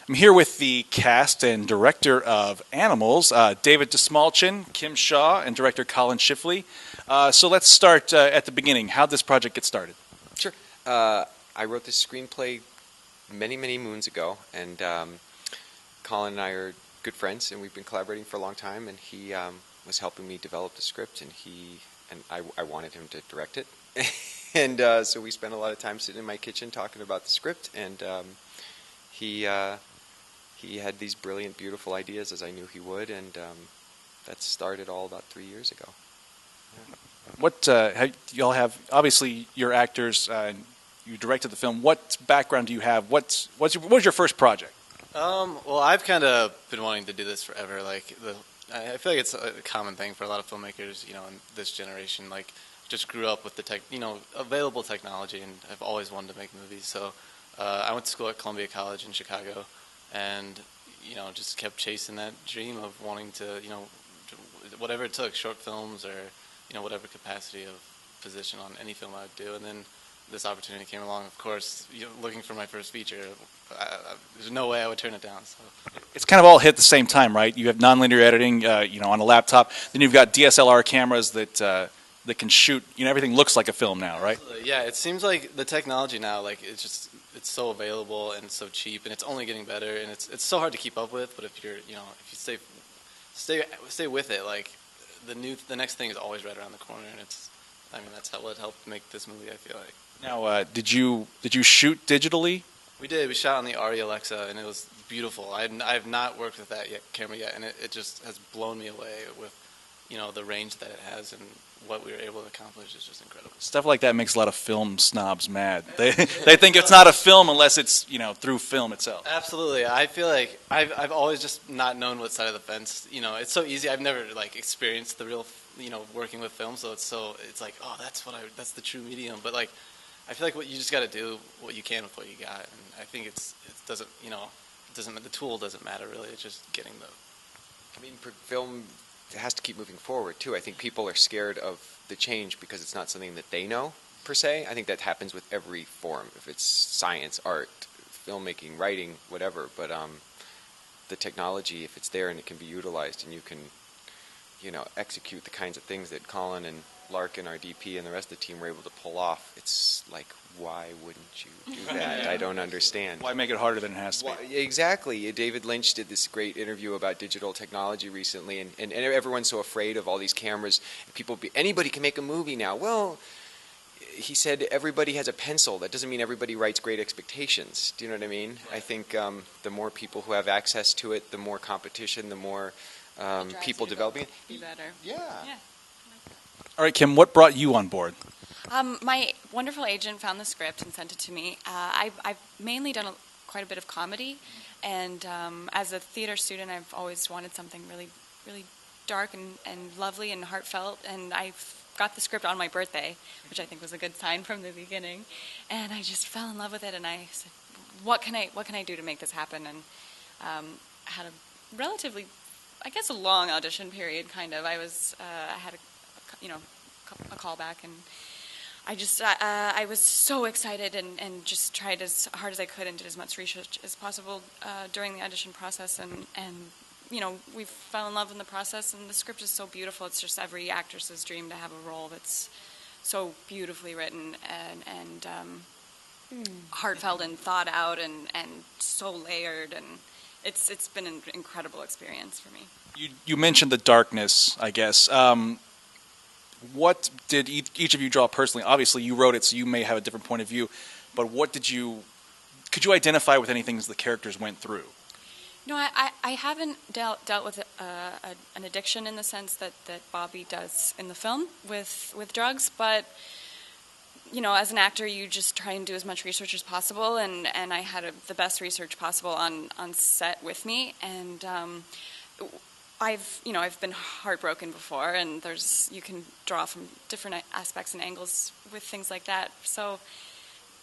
I'm here with the cast and director of Animals, David Datsmalchian, Kim Shaw, and director Colin Schiffli. So let's start at the beginning. How did this project get started? Sure. I wrote this screenplay many, many moons ago, and Colin and I are good friends, and we've been collaborating for a long time, and he was helping me develop the script, and I wanted him to direct it. And so we spent a lot of time sitting in my kitchen talking about the script, and he had these brilliant, beautiful ideas, as I knew he would, and that started all about 3 years ago. Yeah. What y'all have? Obviously, you're actors. You directed the film. What background do you have? What was your first project? Well, I've kind of been wanting to do this forever. I feel like it's a common thing for a lot of filmmakers, in this generation. Like, just grew up with the available technology, and I've always wanted to make movies. So I went to school at Columbia College in Chicago, and just kept chasing that dream of wanting to, whatever it took, short films or whatever capacity of position on any film I would do. And then this opportunity came along. Of course, looking for my first feature, there's no way I would turn it down. So it's kind of all hit at the same time, right? You have nonlinear editing, on a laptop. Then you've got DSLR cameras that can shoot. Everything looks like a film now, right? Absolutely. Yeah, it seems like the technology now, it's so available and so cheap, and it's only getting better, and it's so hard to keep up with. But if you stay with it, like the next thing is always right around the corner, and that's what helped make this movie, I feel like. Now, did you shoot digitally? We did. We shot on the Arri Alexa, and it was beautiful. I have not worked with that camera yet, and it just has blown me away with the range that it has, and what we were able to accomplish is just incredible. Stuff like that makes a lot of film snobs mad. They think it's not a film unless it's through film itself. Absolutely. I feel like I've always just not known what side of the fence. It's so easy. I've never experienced the real working with film, so it's like, oh, that's the true medium. But I feel like you just got to do what you can with what you got, and I think the tool doesn't matter really. It's just getting for film, it has to keep moving forward too. I think people are scared of the change because it's not something that they know per se. I think that happens with every form, if it's science, art, filmmaking, writing, whatever. But the technology, if it's there and it can be utilized, and you can execute the kinds of things that Colin and Larkin, our DP, and the rest of the team were able to pull off, it's like, why wouldn't you do that? I don't understand. Why make it harder than it has to be? Exactly. David Lynch did this great interview about digital technology recently, and everyone's so afraid of all these cameras. Anybody can make a movie now. Well, he said everybody has a pencil. That doesn't mean everybody writes Great Expectations. Do you know what I mean? Right. I think the more people who have access to it, the more competition, the more people developing it. Be better. Yeah. All right, Kim, what brought you on board? My wonderful agent found the script and sent it to me. I've mainly done quite a bit of comedy, and as a theater student, I've always wanted something really, really dark and lovely and heartfelt, and I got the script on my birthday, which I think was a good sign from the beginning, and I just fell in love with it, and I said, what can I do to make this happen? And had a relatively, I guess, a long audition period, kind of. I had a callback, and I was so excited and just tried as hard as I could and did as much research as possible during the audition process, and we fell in love in the process, and the script is so beautiful. It's just every actress's dream to have a role that's so beautifully written and heartfelt and thought out and so layered, and it's been an incredible experience for me. You mentioned the darkness, I guess. What did each of you draw personally? Obviously, you wrote it, so you may have a different point of view. But could you identify with anything the characters went through? No, I haven't dealt with an addiction in the sense that Bobby does in the film with drugs. But as an actor, you just try and do as much research as possible, and I had the best research possible on set with me, and I've been heartbroken before, and you can draw from different aspects and angles with things like that. So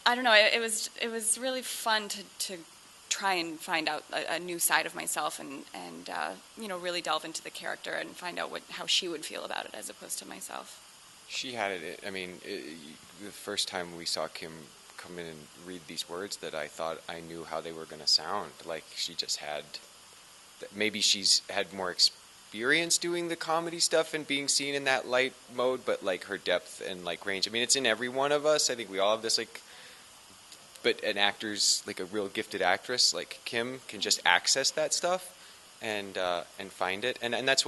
I don't know. It was really fun to try and find out a new side of myself, and really delve into the character and find out how she would feel about it as opposed to myself. She had it. I mean, the first time we saw Kim come in and read these words that I thought I knew how they were going to sound. Like she just had, maybe she's had more experience doing the comedy stuff and being seen in that light mode, but like her depth and like range. I mean, it's in every one of us. I think we all have this like, but an actor's like a real gifted actress like Kim can just access that stuff and find it. And that's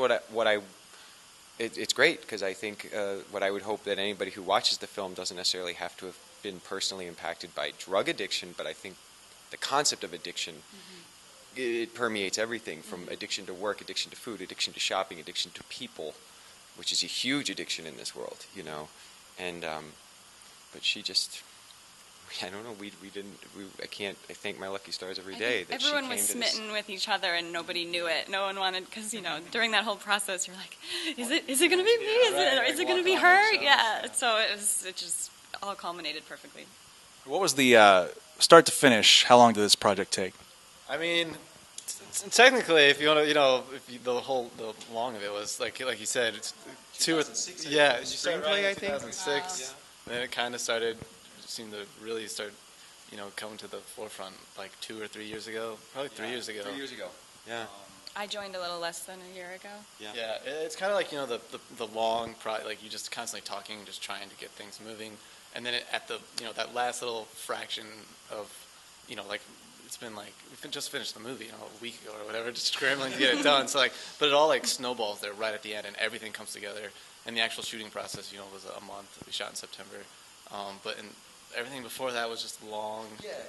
it's great because I think what I would hope that anybody who watches the film doesn't necessarily have to have been personally impacted by drug addiction, but I think the concept of addiction, it permeates everything from addiction to work, addiction to food, addiction to shopping, addiction to people, which is a huge addiction in this world, you know. And but she just, I don't know. I thank my lucky stars every day that she everyone came was to this. smitten with each other, and nobody knew it. No one wanted, because during that whole process, you're like, is it going to be me? Is it going to be her? Yeah. So it just all culminated perfectly. What was the start to finish? How long did this project take? I mean, technically, if you want to, the long of it was like you said, it's 2006, yeah, the screenplay, I think. 2006. Then it kind of seemed to really start, coming to the forefront like 2 or 3 years ago, probably 3 years ago. 3 years ago. Yeah. I joined a little less than a year ago. Yeah, it's kind of like the long like you just constantly talking, just trying to get things moving, and then at the that last little fraction of like it's been like we've just finished the movie a week ago or whatever, just scrambling to get it done. So but it all like snowballs there right at the end, and everything comes together. And the actual shooting process was a month. We shot in September, but everything before that was just long.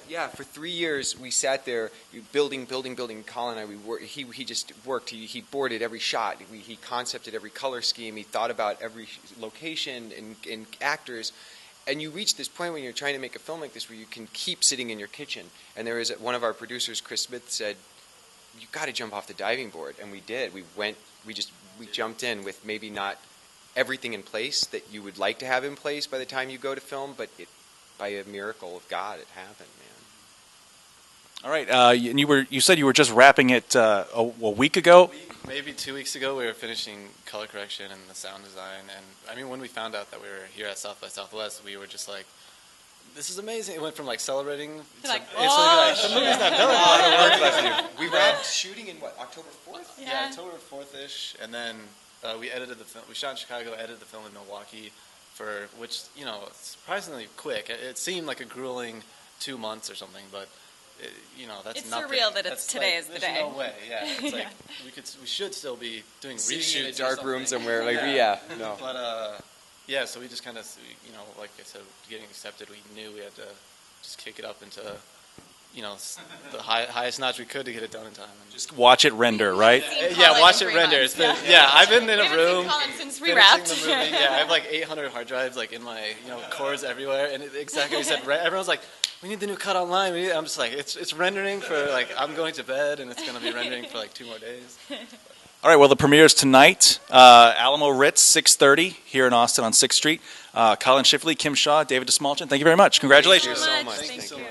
Yeah. For 3 years, we sat there building. Colin and I, he just worked. He boarded every shot. He concepted every color scheme. He thought about every location and actors. And you reach this point when you're trying to make a film like this where you can keep sitting in your kitchen. And there is one of our producers, Chris Smith, said, "You got to jump off the diving board." And we did. We jumped in with maybe not everything in place that you would like to have in place by the time you go to film, but by a miracle of God, it happened, man. All right, and you said you were just wrapping it a week ago. Maybe 2 weeks ago, we were finishing color correction and the sound design. And I mean, when we found out that we were here at South by Southwest, we were just like, "This is amazing!" It went from like celebrating to like, the movie's not done. We wrapped shooting in October 4th? Yeah, October 4th-ish, and then we edited the film. We shot in Chicago, edited the film in Milwaukee, which surprisingly quick. It seemed like a grueling 2 months or something, but that's It's nothing. surreal that today is the day. There's no way. Yeah, it's like we should still be doing Sitting in a reshoots dark or room something. somewhere. No. But so we just kind of like I said, getting accepted, we knew we had to just kick it up into the highest notch we could to get it done in time. And Just watch it render, right? yeah, watch it render. It's been I've been in a room. Colin since we finishing wrapped. the movie. Yeah, I have like 800 hard drives like in my cords everywhere, and exactly what you said. Everyone's like, "We need the new cut online." I'm just like, it's rendering for like I'm going to bed, and it's going to be rendering for like 2 more days. All right, well, the premiere is tonight, Alamo Ritz, 6:30 here in Austin on 6th Street. Colin Schiffli, Kim Shaw, David Datsmalchian, thank you very much. Congratulations. Thank you so much. Thank you.